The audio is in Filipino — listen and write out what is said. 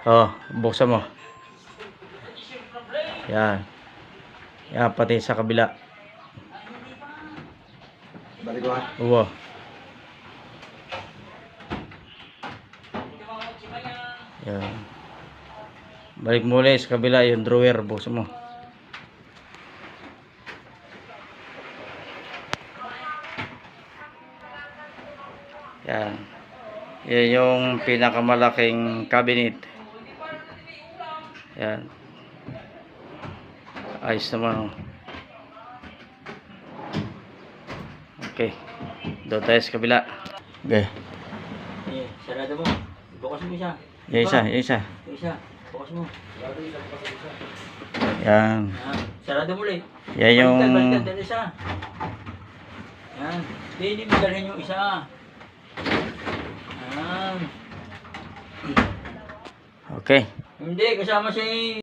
Oh, buksan mo. Yan. Yan, pati sa kabila. Balik ko ha. Oo. Yan. Balik muli sa kabila yung drawer. Buksan mo. Yan. Yan yung pinakamalaking cabinet. Yan. Ayos naman. Okay. Doon tayo sa kabila. Okay. Sarado mo. Bukas mo isa. Yung isa, yung isa. Yung isa. Bukas mo. Yan. Sarado mo ulit. Yan yung... Baliktad, dali isa. Yan. Hindi mo dalhin yung isa. Yan. Okay. Hindi, kasama si